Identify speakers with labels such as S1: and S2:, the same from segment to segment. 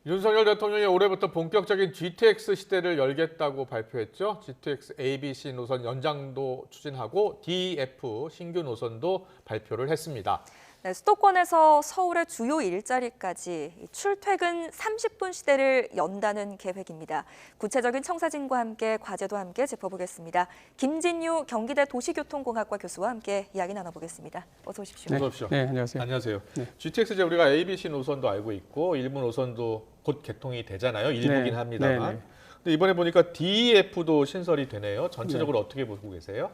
S1: 윤석열 대통령이 올해부터 본격적인 GTX 시대를 열겠다고 발표했죠. GTX ABC 노선 연장도 추진하고 DF 신규 노선도 발표를 했습니다.
S2: 네, 수도권에서 서울의 주요 일자리까지 출퇴근 30분 시대를 연다는 계획입니다. 구체적인 청사진과 함께 과제도 함께 짚어보겠습니다. 김진유 경기대 도시교통공학과 교수와 함께 이야기 나눠보겠습니다. 어서 오십시오.
S1: 어서 오십시오.
S3: 네, 안녕하세요.
S1: 안녕하세요.
S3: 네.
S1: GTX 이제 우리가 ABC 노선도 알고 있고 일부 노선도 곧 개통이 되잖아요. 일부긴
S3: 네.
S1: 합니다만.
S3: 네, 네.
S1: 근데 이번에 보니까 DF도 신설이 되네요. 전체적으로 어떻게 보고 계세요?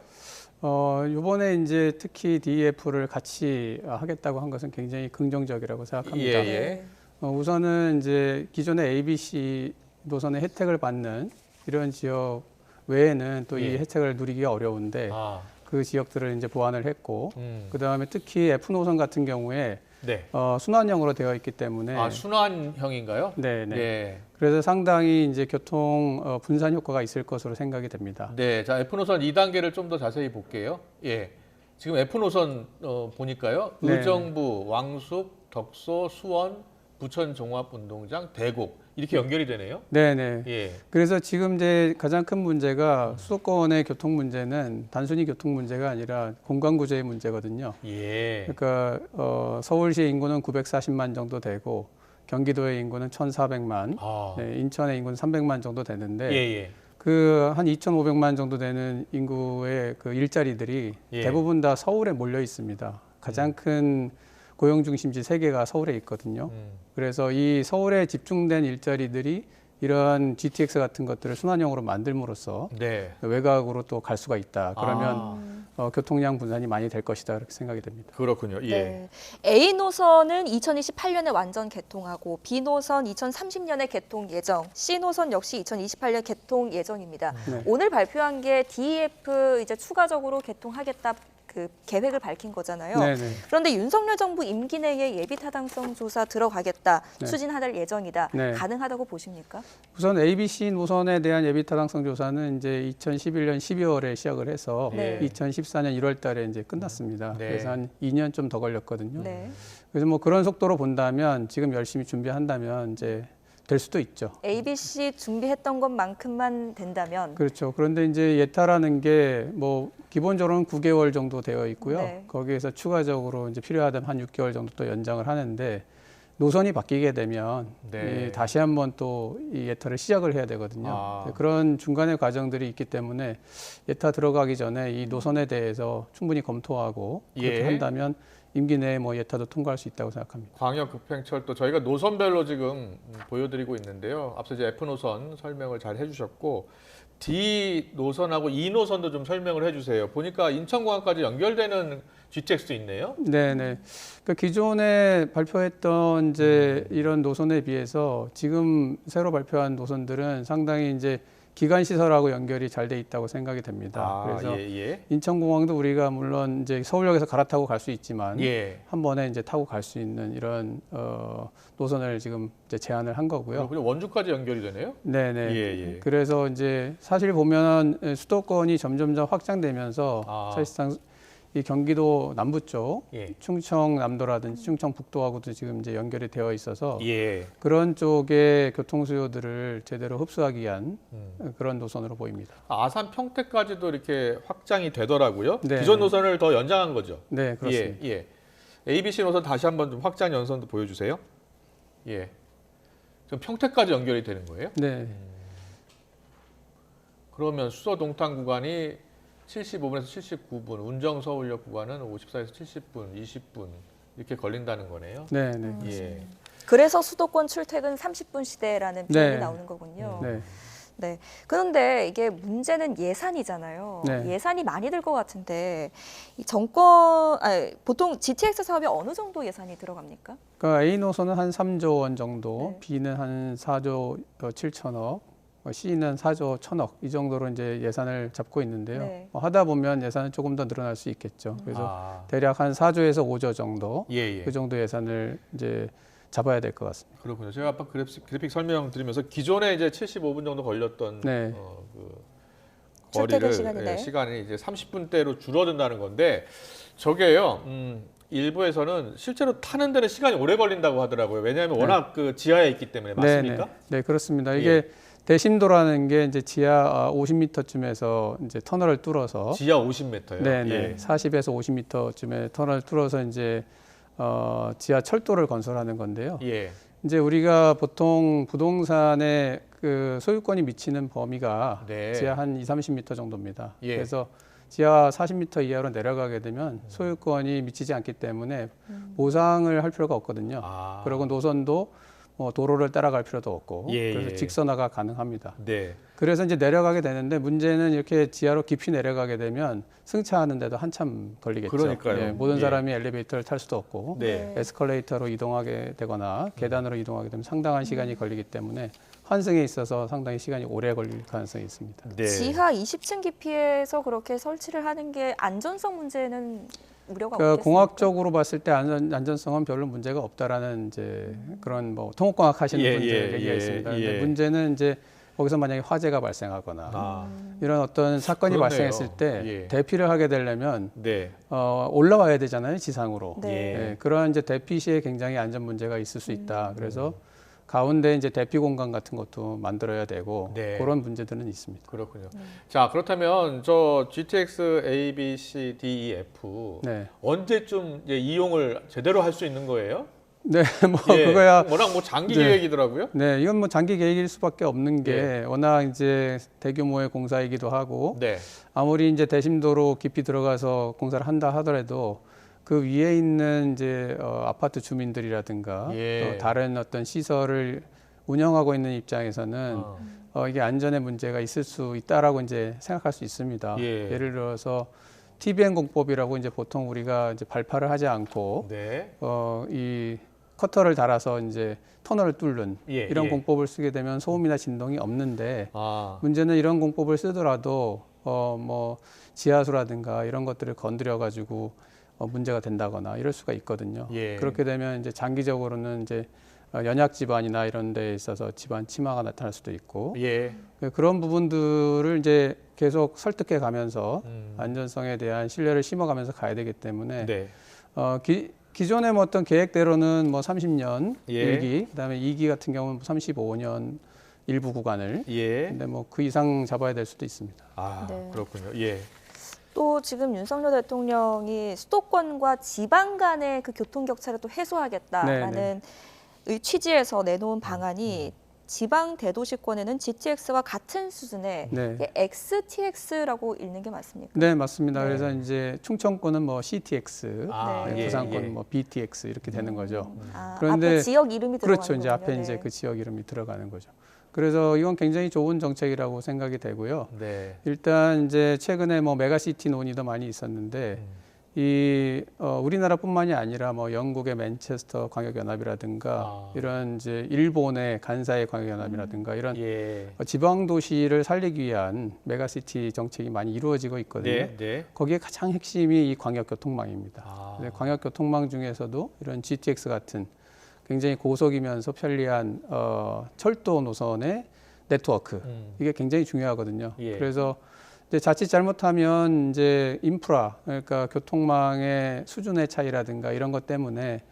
S3: 이번에 이제 특히 DEF를 같이 하겠다고 한 것은 굉장히 긍정적이라고 생각합니다.
S1: 예.
S3: 우선은 이제 기존의 ABC 노선의 혜택을 받는 이런 지역 외에는 또 이
S1: 예.
S3: 혜택을 누리기가 어려운데
S1: 아,
S3: 그 지역들을 이제 보완을 했고
S1: 그
S3: 그다음에 특히 F 노선 같은 경우에
S1: 네.
S3: 순환형으로 되어 있기 때문에
S1: 아, 순환형인가요?
S3: 네, 네.
S1: 예.
S3: 그래서 상당히 이제 교통 분산 효과가 있을 것으로 생각이 됩니다.
S1: 네, 자 F 노선 2단계를 좀 더 자세히 볼게요. 예, 지금 F 노선 보니까요,
S3: 네.
S1: 의정부, 왕숙, 덕소, 수원, 부천 종합운동장, 대곡 이렇게 연결이 되네요.
S3: 네, 네.
S1: 예,
S3: 그래서 지금 이제 가장 큰 문제가 수도권의 교통 문제는 단순히 교통 문제가 아니라 공간 구조의 문제거든요.
S1: 예,
S3: 그러니까 서울시의 인구는 940만 정도 되고 경기도의 인구는 1,400만,
S1: 아,
S3: 네, 인천의 인구는 300만 정도 되는데
S1: 예.
S3: 그 한 2,500만 정도 되는 인구의 그 일자리들이
S1: 예.
S3: 대부분 다 서울에 몰려 있습니다. 가장 큰 고용 중심지 세 개가 서울에 있거든요. 그래서 이 서울에 집중된 일자리들이 이러한 GTX 같은 것들을 순환형으로 만들므로써
S1: 네.
S3: 외곽으로 또 갈 수가 있다. 그러면
S1: 아,
S3: 교통량 분산이 많이 될 것이다. 그렇게 생각이 됩니다.
S1: 그렇군요. 예,
S2: 네. A 노선은 2028년에 완전 개통하고 B 노선 2030년에 개통 예정, C 노선 역시 2028년 개통 예정입니다.
S3: 네.
S2: 오늘 발표한 게 DEF 이제 추가적으로 개통하겠다 그 계획을 밝힌 거잖아요.
S3: 네, 네.
S2: 그런데 윤석열 정부 임기 내에 예비 타당성 조사 들어가겠다,
S3: 네.
S2: 추진할 예정이다.
S3: 네.
S2: 가능하다고 보십니까?
S3: 우선 ABC 노선에 대한 예비 타당성 조사는 이제 2011년 12월에 시작을 해서
S2: 네.
S3: 2014년 1월 달에 이제 끝났습니다.
S1: 네.
S3: 그래서 한 2년 좀 더 걸렸거든요.
S2: 네.
S3: 그래서 뭐 그런 속도로 본다면 지금 열심히 준비한다면 이제 될 수도 있죠.
S2: ABC 준비했던 것만큼만 된다면
S3: 그렇죠. 그런데 이제 예타라는 게 뭐 기본적으로는 9개월 정도 되어 있고요.
S2: 네.
S3: 거기에서 추가적으로 이제 필요하다면 한 6개월 정도 또 연장을 하는데 노선이 바뀌게 되면
S1: 네.
S3: 다시 한번 또 이 예타를 시작을 해야 되거든요.
S1: 아.
S3: 그런 중간의 과정들이 있기 때문에 예타 들어가기 전에 이 노선에 대해서 충분히 검토하고 그렇게
S1: 예.
S3: 한다면 임기 내에 뭐 예타도 통과할 수 있다고 생각합니다.
S1: 광역급행철도 저희가 노선별로 지금 보여드리고 있는데요. 앞서 이제 F 노선 설명을 잘 해주셨고 D 노선하고 E 노선도 좀 설명을 해주세요. 보니까 인천공항까지 연결되는 GTX도 있네요.
S3: 네네. 그러니까 기존에 발표했던 이제 이런 노선에 비해서 지금 새로 발표한 노선들은 상당히 이제 기간 시설하고 연결이 잘 돼 있다고 생각이 됩니다.
S1: 아,
S3: 그래서
S1: 예.
S3: 인천공항도 우리가 물론 이제 서울역에서 갈아타고 갈 수 있지만
S1: 예.
S3: 한 번에 이제 타고 갈 수 있는 이런 노선을 지금 이제 제안을 한 거고요.
S1: 그리고 원주까지 연결이 되네요.
S3: 네네.
S1: 예.
S3: 그래서 이제 사실 보면 수도권이 점점점 확장되면서 사실상 이 경기도 남부 쪽
S1: 예.
S3: 충청남도라든지 충청북도하고도 지금 이제 연결이 되어 있어서
S1: 예.
S3: 그런 쪽의 교통 수요들을 제대로 흡수하기 위한 그런 노선으로 보입니다.
S1: 아산 평택까지도 이렇게 확장이 되더라고요.
S3: 네.
S1: 기존 노선을 더 연장한 거죠.
S3: 네, 그렇습니다.
S1: 예. ABC 노선 다시 한번 좀 확장 연선도 보여주세요. 예. 지금 평택까지 연결이 되는 거예요?
S3: 네.
S1: 그러면 수서 동탄 구간이 75분에서 79분, 운정 서울역 구간은 54에서 70분, 20분 이렇게 걸린다는 거네요.
S3: 네, 네.
S1: 예.
S2: 그래서 수도권 출퇴근 30분 시대라는 표현이
S3: 네.
S2: 나오는 거군요.
S3: 네.
S2: 네. 그런데 이게 문제는 예산이잖아요.
S3: 네.
S2: 예산이 많이 들 것 같은데 이 보통 GTX 사업에 어느 정도 예산이 들어갑니까?
S3: 그러니까 A 노선은 한 3조 원 정도,
S2: 네.
S3: B는 한 4조 7천억, C는 4조 1천억 이 정도로 이제 예산을 잡고 있는데요.
S2: 네.
S3: 하다 보면 예산은 조금 더 늘어날 수 있겠죠. 그래서
S1: 아,
S3: 대략 한 4조에서 5조 정도
S1: 예.
S3: 그 정도 예산을 이제 잡아야 될 것 같습니다.
S1: 그렇군요. 제가 아까 그래픽 설명드리면서 기존에 이제 75분 정도 걸렸던
S3: 네.
S2: 출퇴근
S1: 거리를
S2: 시간이, 네.
S1: 시간이 이제 30분대로 줄어든다는 건데 저게요. 일부에서는 실제로 타는 데는 시간이 오래 걸린다고 하더라고요. 왜냐하면 워낙 그 지하에 있기 때문에. 맞습니까?
S3: 네, 그렇습니다. 이게 대심도라는 게 이제 지하 50m쯤에서 이제 터널을 뚫어서
S1: 지하 50m요.
S3: 네, 40에서 50m쯤에 터널을 뚫어서 이제 지하 철도를 건설하는 건데요.
S1: 예.
S3: 이제 우리가 보통 부동산의 그 소유권이 미치는 범위가
S1: 네.
S3: 지하 한 30m 정도입니다.
S1: 예.
S3: 그래서 지하 40m 이하로 내려가게 되면 소유권이 미치지 않기 때문에 보상을 할 필요가 없거든요.
S1: 아.
S3: 그리고 노선도 도로를 따라갈 필요도 없고
S1: 예,
S3: 그래서
S1: 예.
S3: 직선화가 가능합니다.
S1: 네.
S3: 그래서 이제 내려가게 되는데 문제는 이렇게 지하로 깊이 내려가게 되면 승차하는데도 한참 걸리겠죠.
S1: 그러니까요.
S3: 예, 모든
S1: 예.
S3: 사람이 엘리베이터를 탈 수도 없고
S1: 네.
S3: 에스컬레이터로 이동하게 되거나 계단으로 이동하게 되면 상당한 시간이 걸리기 때문에 환승에 있어서 상당히 시간이 오래 걸릴 가능성이 있습니다.
S1: 네.
S2: 지하 20층 깊이에서 그렇게 설치를 하는 게 안전성 문제는 우려가
S3: 그러니까
S2: 없겠습니까?
S3: 공학적으로 봤을 때 안전성은 별로 문제가 없다라는 이제 그런 뭐 통합공학 하시는
S1: 예,
S3: 분들
S1: 예,
S3: 얘기가
S1: 예,
S3: 있습니다.
S1: 예.
S3: 근데 문제는 이제 거기서 만약에 화재가 발생하거나
S1: 아.
S3: 이런 어떤 사건이
S1: 그렇네요.
S3: 발생했을 때
S1: 예.
S3: 대피를 하게 되려면
S1: 네.
S3: 올라와야 되잖아요, 지상으로.
S2: 네.
S3: 예, 그러한 이제 대피 시에 굉장히 안전 문제가 있을 수 있다. 그래서 가운데 이제 대피 공간 같은 것도 만들어야 되고
S1: 네.
S3: 그런 문제들은 있습니다.
S1: 그렇군요. 자, 그렇다면 저 GTX A, B, C, D, E, F
S3: 네,
S1: 언제쯤 이제 이용을 제대로 할 수 있는 거예요?
S3: 네, 뭐
S1: 예,
S3: 그거야.
S1: 워낙 뭐 장기
S3: 네.
S1: 계획이더라고요.
S3: 네, 이건 뭐 장기 계획일 수밖에 없는 게
S1: 예.
S3: 워낙 이제 대규모의 공사이기도 하고
S1: 네.
S3: 아무리 이제 대심도로 깊이 들어가서 공사를 한다 하더라도 그 위에 있는 이제 아파트 주민들이라든가
S1: 예.
S3: 또 다른 어떤 시설을 운영하고 있는 입장에서는 이게 안전에 문제가 있을 수 있다라고 이제 생각할 수 있습니다.
S1: 예.
S3: 예를 들어서 TBN 공법이라고 이제 보통 우리가 이제 발파를 하지 않고
S1: 네.
S3: 이 커터를 달아서 이제 터널을 뚫는
S1: 예,
S3: 이런
S1: 예.
S3: 공법을 쓰게 되면 소음이나 진동이 없는데
S1: 아.
S3: 문제는 이런 공법을 쓰더라도 뭐 지하수라든가 이런 것들을 건드려 가지고 문제가 된다거나 이럴 수가 있거든요.
S1: 예.
S3: 그렇게 되면 이제 장기적으로는 이제 연약 집안이나 이런 데 있어서 집안 침하가 나타날 수도 있고
S1: 예.
S3: 그런 부분들을 이제 계속 설득해 가면서
S1: 음.
S3: 안전성에 대한 신뢰를 심어가면서 가야 되기 때문에
S1: 네.
S3: 기존의 뭐 어떤 계획대로는 뭐 30년
S1: 예.
S3: 1기, 그다음에 2기 같은 경우는 35년 일부 구간을
S1: 예.
S3: 근데 뭐 그 이상 잡아야 될 수도 있습니다.
S1: 아,
S2: 네.
S1: 그렇군요. 예.
S2: 또 지금 윤석열 대통령이 수도권과 지방 간의 그 교통 격차를 또 해소하겠다라는 이 취지에서 내놓은 방안이 지방 대도시권에는 GTX와 같은 수준의
S3: 네.
S2: 이게 XTX라고 읽는 게 맞습니까?
S3: 네, 맞습니다.
S2: 네.
S3: 그래서 이제 충청권은 뭐 CTX,
S1: 아,
S2: 네,
S3: 부산권은 뭐 BTX 이렇게 되는 거죠.
S2: 그런데 앞에 지역 이름이 들어가는
S3: 그렇죠. 이제 앞에
S2: 거군요.
S3: 이제
S2: 네.
S3: 그 지역 이름이 들어가는 거죠. 그래서 이건 굉장히 좋은 정책이라고 생각이 되고요.
S1: 네.
S3: 일단 이제 최근에 뭐 메가시티 논의도 많이 있었는데 우리나라뿐만이 아니라 뭐 영국의 맨체스터 광역연합이라든가 이런 이제 일본의 간사이 광역연합이라든가 이런
S1: 예.
S3: 지방 도시를 살리기 위한 메가시티 정책이 많이 이루어지고 있거든요.
S1: 네. 네.
S3: 거기에 가장 핵심이 이 광역교통망입니다.
S1: 아.
S3: 근데 광역교통망 중에서도 이런 GTX 같은 굉장히 고속이면서 편리한 철도 노선의 네트워크 이게 굉장히 중요하거든요.
S1: 예.
S3: 그래서 이제 자칫 잘못하면 이제 인프라 그러니까 교통망의 수준의 차이라든가 이런 것 때문에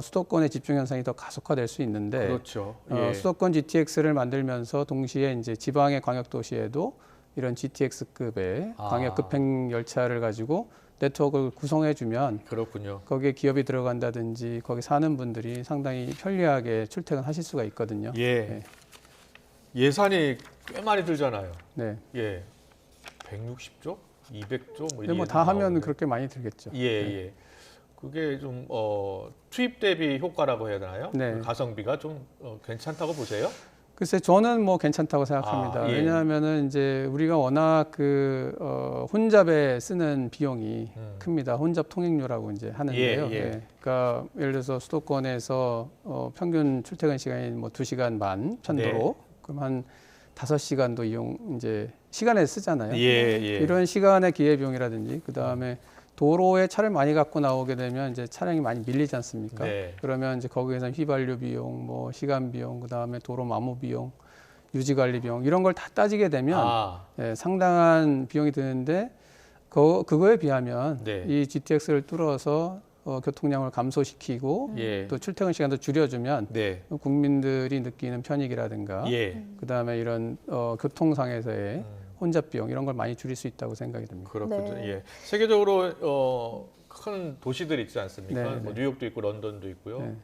S3: 수도권의 집중 현상이 더 가속화될 수 있는데
S1: 그렇죠. 예.
S3: 수도권 GTX를 만들면서 동시에 이제 지방의 광역 도시에도 이런 GTX급의 광역 급행 열차를 가지고 네트워크를 구성해주면
S1: 그렇군요.
S3: 거기에 기업이 들어간다든지 거기 사는 분들이 상당히 편리하게 출퇴근하실 수가 있거든요.
S1: 예.
S3: 네.
S1: 예산이 꽤 많이 들잖아요.
S3: 네.
S1: 예. 160조, 200조 뭐
S3: 근데 뭐
S1: 이런
S3: 다 하면
S1: 나오는데.
S3: 그렇게 많이 들겠죠.
S1: 예, 예. 그게 좀 투입 대비 효과라고 해야 되나요?
S3: 네.
S1: 그 가성비가 좀 괜찮다고 보세요?
S3: 글쎄 저는 뭐 괜찮다고 생각합니다.
S1: 아, 예.
S3: 왜냐하면은 이제 우리가 워낙 그 혼잡에 쓰는 비용이 큽니다. 혼잡 통행료라고 이제 하는데요.
S1: 예, 예.
S3: 그러니까 예를 들어서 수도권에서 평균 출퇴근 시간이 뭐 2시간 반 편도로 그럼 한 5시간도 이제 시간에 쓰잖아요.
S1: 예, 예.
S3: 이런 시간의 기회비용이라든지 그 다음에 도로에 차를 많이 갖고 나오게 되면 이제 차량이 많이 밀리지 않습니까?
S1: 네.
S3: 그러면 이제 거기에서 휘발유 비용, 뭐 시간 비용, 그 다음에 도로 마모 비용, 유지 관리 비용 이런 걸 다 따지게 되면 상당한 비용이 드는데 그거에 비하면
S1: 네.
S3: 이 GTX를 뚫어서 교통량을 감소시키고
S1: 예.
S3: 또 출퇴근 시간도 줄여주면
S1: 네.
S3: 국민들이 느끼는 편익이라든가
S1: 예.
S3: 그다음에 이런 교통상에서의 혼잡 비용 이런 걸 많이 줄일 수 있다고 생각이 듭니다.
S1: 그렇군요.
S2: 네.
S1: 예. 세계적으로 큰 도시들 있지 않습니까?
S3: 네,
S1: 뭐
S3: 네.
S1: 뉴욕도 있고 런던도 있고요.
S3: 네.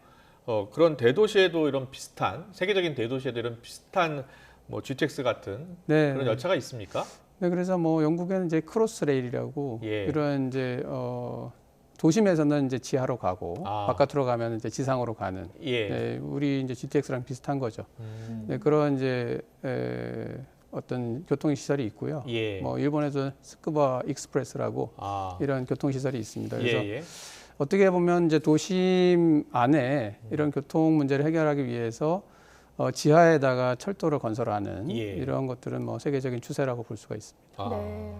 S1: 그런 대도시에도 이런 비슷한 세계적인 대도시에도 이런 비슷한 뭐 GTX 같은
S3: 네,
S1: 그런
S3: 네.
S1: 열차가 있습니까?
S3: 네, 그래서 뭐 영국에는 이제 크로스 레일이라고
S1: 예.
S3: 이런 이제 도심에서는 이제 지하로 가고
S1: 아.
S3: 바깥으로 가면 이제 지상으로 가는.
S1: 예.
S3: 네, 우리 이제 GTX랑 비슷한 거죠.
S1: 음.
S3: 네, 그런 이제 어떤 교통 시설이 있고요.
S1: 예.
S3: 뭐 일본에도 스쿠바 익스프레스라고
S1: 아.
S3: 이런 교통 시설이 있습니다. 그래서
S1: 예.
S3: 어떻게 보면 이제 도심 안에 이런 교통 문제를 해결하기 위해서 지하에다가 철도를 건설하는
S1: 예.
S3: 이런 것들은 뭐 세계적인 추세라고 볼 수가 있습니다.
S1: 아.
S2: 네.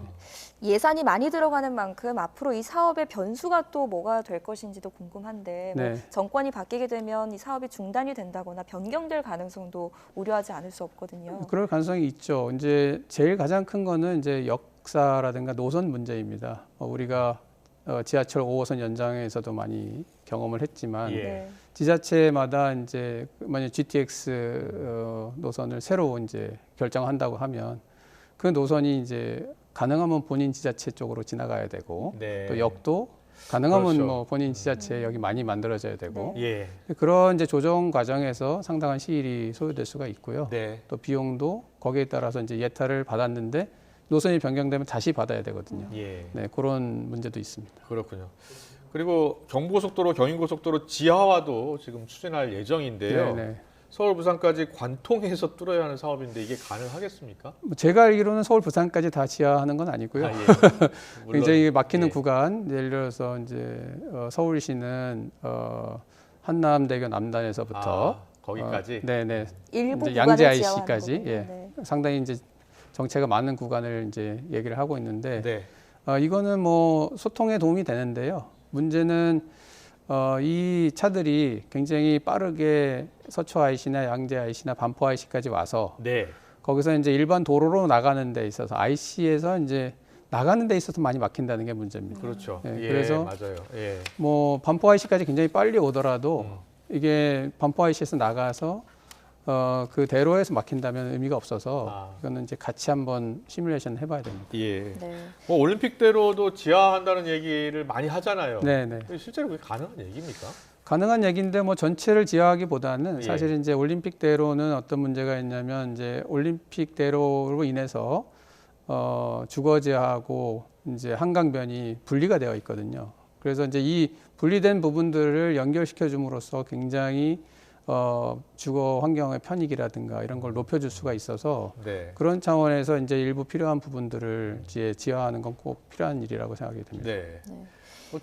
S2: 예산이 많이 들어가는 만큼 앞으로 이 사업의 변수가 또 뭐가 될 것인지도 궁금한데 뭐
S3: 네.
S2: 정권이 바뀌게 되면 이 사업이 중단이 된다거나 변경될 가능성도 우려하지 않을 수 없거든요.
S3: 그럴 가능성이 있죠. 이제 제일 가장 큰 거는 이제 역사라든가 노선 문제입니다. 우리가 지하철 5호선 연장에서도 많이 경험을 했지만
S1: 예.
S2: 네.
S3: 지자체마다 이제 만약 GTX 노선을 새로 이제 결정한다고 하면 그 노선이 이제 가능하면 본인 지자체 쪽으로 지나가야 되고
S1: 네.
S3: 또 역도 가능하면
S1: 그렇죠.
S3: 뭐 본인 지자체 역이 많이 만들어져야 되고
S1: 예.
S3: 그런 이제 조정 과정에서 상당한 시일이 소요될 수가 있고요.
S1: 네.
S3: 또 비용도 거기에 따라서 이제 예타를 받았는데 노선이 변경되면 다시 받아야 되거든요.
S1: 예.
S3: 네, 그런 문제도 있습니다.
S1: 그렇군요. 그리고 경부고속도로, 경인고속도로 지하화도 지금 추진할 예정인데요.
S3: 네, 네.
S1: 서울, 부산까지 관통해서 뚫어야 하는 사업인데 이게 가능하겠습니까?
S3: 뭐 제가 알기로는 서울, 부산까지 다 지하하는 건 아니고요.
S1: 아, 예. 물론,
S3: 굉장히 막히는
S1: 예.
S3: 구간, 예를 들어서 이제 서울시는 한남대교 남단에서부터
S1: 아, 거기까지.
S3: 네네.
S2: 일부
S3: 이제
S2: 구간을
S3: 양재
S2: 지하화하는
S3: IC까지
S2: 거군요.
S3: 예.
S2: 네.
S3: 상당히 이제 정체가 많은 구간을 이제 얘기를 하고 있는데
S1: 네.
S3: 이거는 뭐 소통에 도움이 되는데요. 문제는 이 차들이 굉장히 빠르게 서초 IC나 양재 IC나 반포 IC까지 와서
S1: 네.
S3: 거기서 이제 일반 도로로 나가는 데 있어서 IC에서 이제 나가는 데 있어서 많이 막힌다는 게 문제입니다.
S1: 그렇죠.
S3: 네,
S1: 예,
S3: 그래서
S1: 맞아요. 예.
S3: 뭐 반포 IC까지 굉장히 빨리 오더라도
S1: 음.
S3: 이게 반포 IC에서 나가서 그 대로에서 막힌다면 의미가 없어서
S1: 아.
S3: 이거는 이제 같이 한번 시뮬레이션 해봐야 됩니다.
S1: 예.
S2: 네.
S1: 뭐 올림픽대로도 지하한다는 얘기를 많이 하잖아요.
S3: 네네.
S1: 실제로 그게 가능한 얘기입니까?
S3: 가능한 얘기인데 뭐 전체를 지하하기보다는
S1: 예.
S3: 사실 이제 올림픽대로는 어떤 문제가 있냐면 이제 올림픽대로로 인해서 주거지하고 이제 한강변이 분리가 되어 있거든요. 그래서 이제 이 분리된 부분들을 연결시켜 줌으로써 굉장히 주거 환경의 편익이라든가 이런 걸 높여줄 수가 있어서
S1: 네.
S3: 그런 차원에서 이제 일부 필요한 부분들을 지하하는 건 꼭 필요한 일이라고 생각이 듭니다.
S1: 네.
S2: 네.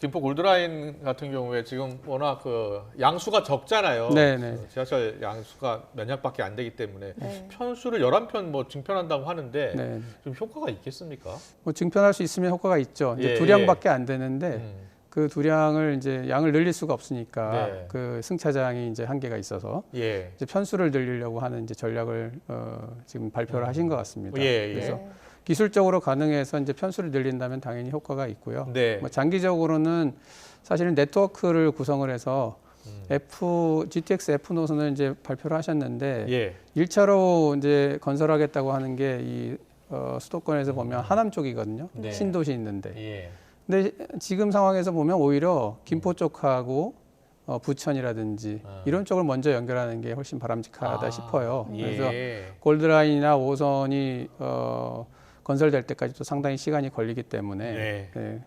S1: 김포 골드라인 같은 경우에 지금 워낙 그 양수가 적잖아요.
S3: 네네.
S1: 지하철 양수가 몇 량밖에 안 되기 때문에
S2: 네.
S1: 편수를 11편 뭐 증편한다고 하는데
S3: 네.
S1: 좀 효과가 있겠습니까?
S3: 뭐 증편할 수 있으면 효과가 있죠. 이제
S1: 예,
S3: 두 량밖에 안 되는데
S1: 음.
S3: 그 두 량을 이제 양을 늘릴 수가 없으니까
S1: 네.
S3: 그 승차장이 이제 한계가 있어서
S1: 예.
S3: 이제 편수를 늘리려고 하는 이제 전략을 지금 발표를 하신 것 같습니다.
S1: 예, 예.
S3: 그래서
S2: 네.
S3: 기술적으로 가능해서 이제 편수를 늘린다면 당연히 효과가 있고요.
S1: 네.
S3: 뭐 장기적으로는 사실은 네트워크를 구성을 해서 GTX F 노선을 이제 발표를 하셨는데
S1: 예.
S3: 1차로 이제 건설하겠다고 하는 게 이 수도권에서 보면 하남 쪽이거든요.
S1: 네.
S3: 신도시 있는데.
S1: 예.
S3: 근데 지금 상황에서 보면 오히려 김포 쪽하고 부천이라든지 이런 쪽을 먼저 연결하는 게 훨씬 바람직하다 싶어요. 그래서
S1: 예.
S3: 골드라인이나 5호선이 건설될 때까지 또 상당히 시간이 걸리기 때문에
S1: 네.
S3: 예,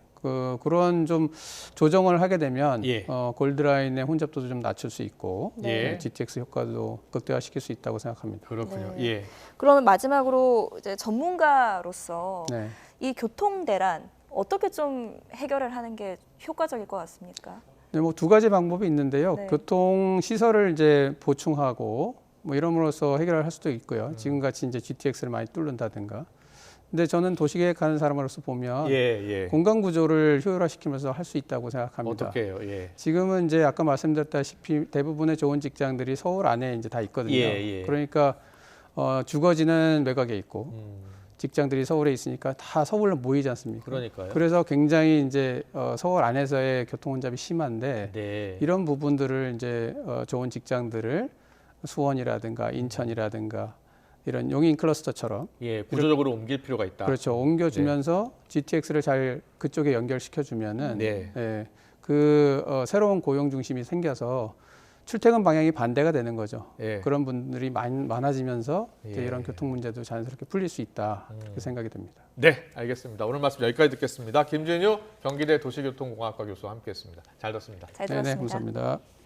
S3: 그런 좀 조정을 하게 되면
S1: 예.
S3: 골드라인의 혼잡도도 좀 낮출 수 있고
S1: 예.
S3: GTX 효과도 극대화시킬 수 있다고 생각합니다.
S1: 그렇군요.
S2: 네.
S1: 예.
S2: 그러면 마지막으로 이제 전문가로서
S3: 네.
S2: 이 교통 대란 어떻게 좀 해결을 하는 게 효과적일 것 같습니까?
S3: 네, 뭐 두 가지 방법이 있는데요.
S2: 네.
S3: 교통 시설을 이제 보충하고 뭐 이름으로써 해결을 할 수도 있고요. 지금같이 이제 GTX를 많이 뚫는다든가. 근데 저는 도시계획하는 사람으로서 보면
S1: 예.
S3: 공간 구조를 효율화시키면서 할 수 있다고 생각합니다.
S1: 어떻게 해요? 예.
S3: 지금은 이제 아까 말씀드렸다시피 대부분의 좋은 직장들이 서울 안에 이제 다 있거든요.
S1: 예.
S3: 그러니까 주거지는 외곽에 있고 직장들이 서울에 있으니까 다 서울로 모이지 않습니까?
S1: 그러니까요.
S3: 그래서 굉장히 이제 서울 안에서의 교통 혼잡이 심한데
S1: 네.
S3: 이런 부분들을 이제 좋은 직장들을 수원이라든가 인천이라든가 이런 용인 클러스터처럼
S1: 예, 구조적으로 옮길 필요가 있다.
S3: 그렇죠. 옮겨주면서 GTX를 잘 그쪽에 연결시켜주면은
S1: 네.
S3: 예, 새로운 고용 중심이 생겨서 출퇴근 방향이 반대가 되는 거죠.
S1: 예.
S3: 그런 분들이 많아지면서 이제
S1: 예.
S3: 이런 교통 문제도 자연스럽게 풀릴 수 있다 그렇게 생각이 됩니다.
S1: 네, 알겠습니다. 오늘 말씀 여기까지 듣겠습니다. 김진유 경기대 도시교통공학과 교수와 함께했습니다. 잘 듣습니다.
S2: 잘
S3: 네,
S2: 들었습니다.
S3: 감사합니다.